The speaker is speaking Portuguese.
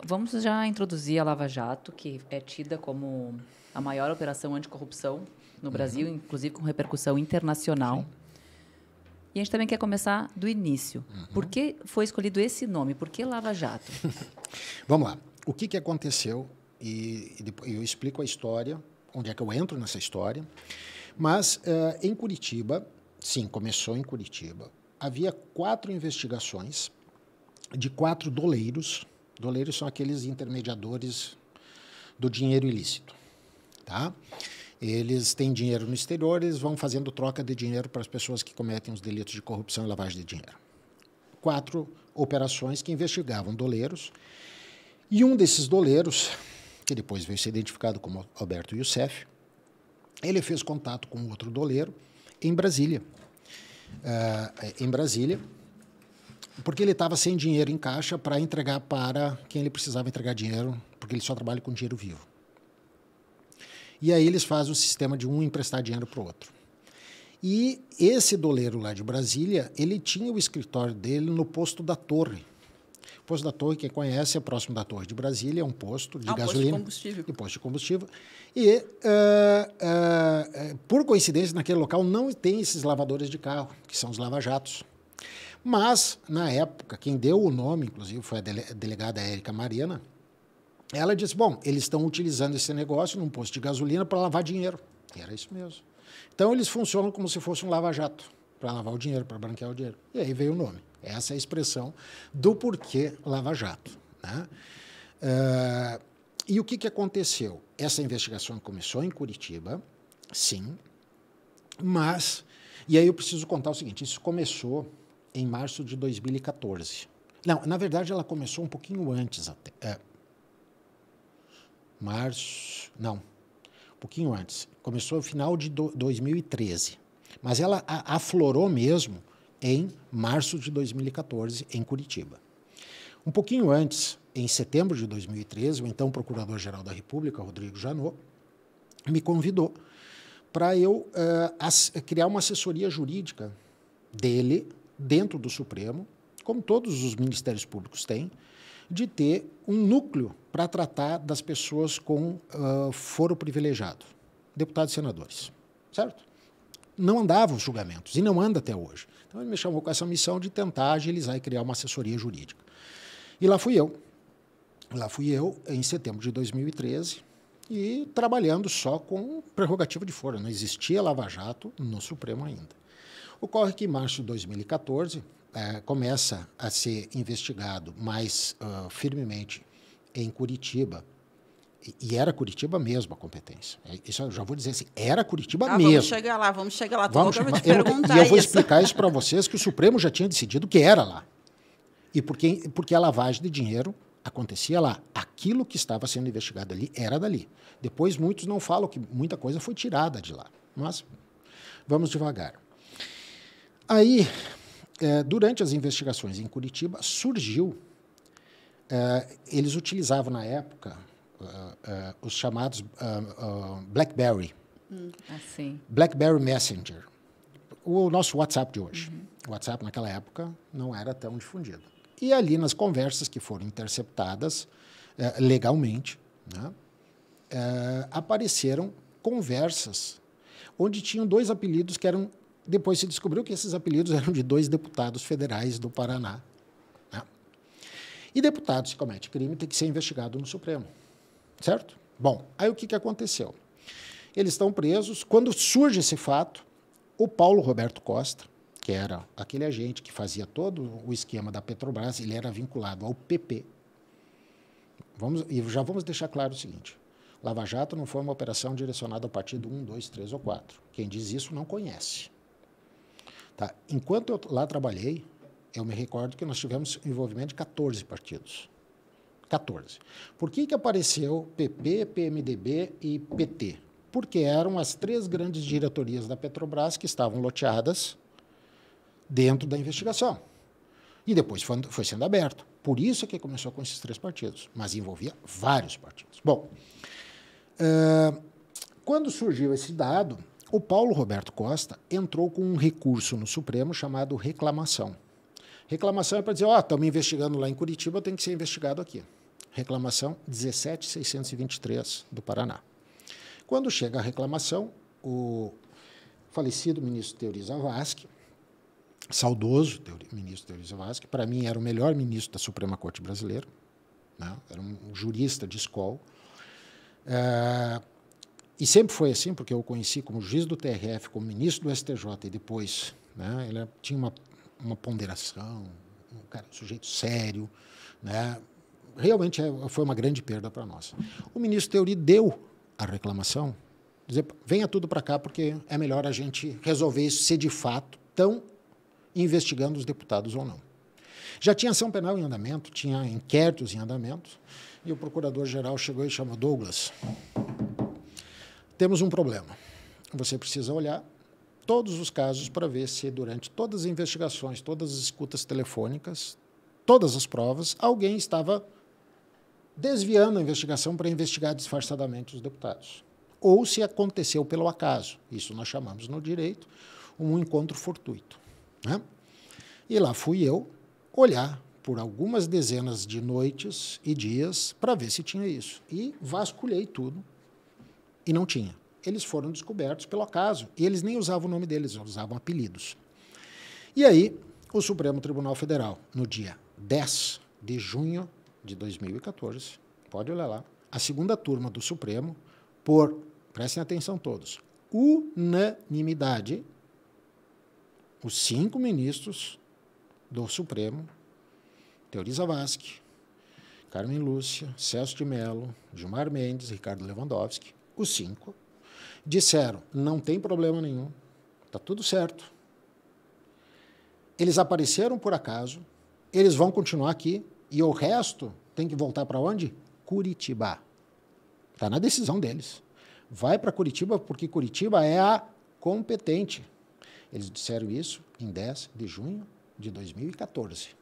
Vamos já introduzir a Lava Jato, que é tida como a maior operação anticorrupção no Brasil, inclusive com repercussão internacional. Sim. E a gente também quer começar do início. Por que foi escolhido esse nome? Por que Lava Jato? Vamos lá. O que aconteceu? E depois eu explico a história, onde é que eu entro nessa história. Mas, em Curitiba, sim, começou em Curitiba, havia 4 investigações de 4 doleiros. Doleiros são aqueles intermediadores do dinheiro ilícito. Tá? Eles têm dinheiro no exterior, eles vão fazendo troca de dinheiro para as pessoas que cometem os delitos de corrupção e lavagem de dinheiro. 4 operações que investigavam doleiros. E um desses doleiros, que depois veio ser identificado como Alberto Youssef, ele fez contato com outro doleiro em Brasília. Porque ele estava sem dinheiro em caixa para entregar para quem ele precisava entregar dinheiro, porque ele só trabalha com dinheiro vivo. E aí eles fazem o sistema de um emprestar dinheiro para o outro. E esse doleiro lá de Brasília, ele tinha o escritório dele no posto da Torre. O posto da Torre, quem conhece, é próximo da Torre de Brasília, é um posto de gasolina. Posto de combustível. E posto de combustível. E, por coincidência, naquele local não tem esses lavadores de carro, que são os lava-jatos. Mas, na época, quem deu o nome, inclusive, foi a delegada Érica Marina, ela disse, bom, eles estão utilizando esse negócio num posto de gasolina para lavar dinheiro. E era isso mesmo. Então, eles funcionam como se fosse um lava-jato, para lavar o dinheiro, para branquear o dinheiro. E aí veio o nome. Essa é a expressão do porquê lava-jato. Né? E o que aconteceu? Essa investigação começou em Curitiba, sim, mas... E aí eu preciso contar o seguinte, isso começou em março de 2014. Não, na verdade, ela começou um pouquinho antes até. Um pouquinho antes. Começou no final de 2013. Mas ela aflorou mesmo em março de 2014, em Curitiba. Um pouquinho antes, em setembro de 2013, o então Procurador-Geral da República, Rodrigo Janot, me convidou para eu criar uma assessoria jurídica dele dentro do Supremo, como todos os ministérios públicos têm, de ter um núcleo para tratar das pessoas com foro privilegiado, deputados e senadores, certo? Não andavam os julgamentos, e não anda até hoje. Então, ele me chamou com essa missão de tentar agilizar e criar uma assessoria jurídica. E lá fui eu. Lá fui eu, em setembro de 2013, e trabalhando só com prerrogativa de foro. Não existia lava-jato no Supremo ainda. Ocorre que, em março de 2014, começa a ser investigado mais firmemente em Curitiba. E era Curitiba mesmo a competência. Isso eu já vou dizer assim, era Curitiba mesmo. Vamos chegar lá. E eu vou explicar isso para vocês, que o Supremo já tinha decidido que era lá. E porque a lavagem de dinheiro acontecia lá. Aquilo que estava sendo investigado ali era dali. Depois, muitos não falam que muita coisa foi tirada de lá. Mas vamos devagar. Aí, durante as investigações em Curitiba, surgiu... eles utilizavam, na época... os chamados BlackBerry. Assim. BlackBerry Messenger. O nosso WhatsApp de hoje. O WhatsApp, naquela época, não era tão difundido. E ali, nas conversas que foram interceptadas legalmente, né, apareceram conversas onde tinham 2 apelidos que eram... Depois se descobriu que esses apelidos eram de 2 deputados federais do Paraná. Né? E deputados que cometem crime têm que ser investigados no Supremo. Certo? Bom, aí o que aconteceu? Eles estão presos. Quando surge esse fato, o Paulo Roberto Costa, que era aquele agente que fazia todo o esquema da Petrobras, ele era vinculado ao PP. E já vamos deixar claro o seguinte, Lava Jato não foi uma operação direcionada ao partido 1, 2, 3 ou 4. Quem diz isso não conhece. Tá? Enquanto eu lá trabalhei, eu me recordo que nós tivemos envolvimento de 14 partidos. 14. Por que apareceu PP, PMDB e PT? Porque eram as 3 grandes diretorias da Petrobras que estavam loteadas dentro da investigação. E depois foi sendo aberto. Por isso é que começou com esses 3 partidos, mas envolvia vários partidos. Bom, quando surgiu esse dado, o Paulo Roberto Costa entrou com um recurso no Supremo chamado reclamação. Reclamação é para dizer, estamos investigando lá em Curitiba, tem que ser investigado aqui. reclamação 17.623 do Paraná. Quando chega a reclamação, o falecido ministro Teori Zavascki, saudoso ministro Teori Zavascki, para mim era o melhor ministro da Suprema Corte Brasileira, né? Era um jurista de escola, e sempre foi assim, porque eu o conheci como juiz do TRF, como ministro do STJ, e depois, né, ele tinha uma ponderação, um sujeito sério, né? Realmente foi uma grande perda para nós. O ministro Teori deu a reclamação, dizer, venha tudo para cá, porque é melhor a gente resolver isso, se de fato estão investigando os deputados ou não. Já tinha ação penal em andamento, tinha inquéritos em andamento, e o procurador-geral chegou e chamou: Douglas, temos um problema. Você precisa olhar todos os casos para ver se durante todas as investigações, todas as escutas telefônicas, todas as provas, alguém estava desviando a investigação para investigar disfarçadamente os deputados. Ou se aconteceu pelo acaso. Isso nós chamamos no direito um encontro fortuito, né? E lá fui eu olhar por algumas dezenas de noites e dias para ver se tinha isso. E vasculhei tudo e não tinha. Eles foram descobertos pelo acaso. E eles nem usavam o nome deles, usavam apelidos. E aí, o Supremo Tribunal Federal, no dia 10 de junho de 2014, pode olhar lá, a segunda turma do Supremo, prestem atenção todos, unanimidade, os 5 ministros do Supremo, Teori Zavascki, Carmen Lúcia, Celso de Mello, Gilmar Mendes, Ricardo Lewandowski, os 5, disseram, não tem problema nenhum, está tudo certo. Eles apareceram por acaso, eles vão continuar aqui, e o resto tem que voltar para onde? Curitiba. Está na decisão deles. Vai para Curitiba, porque Curitiba é a competente. Eles disseram isso em 10 de junho de 2014.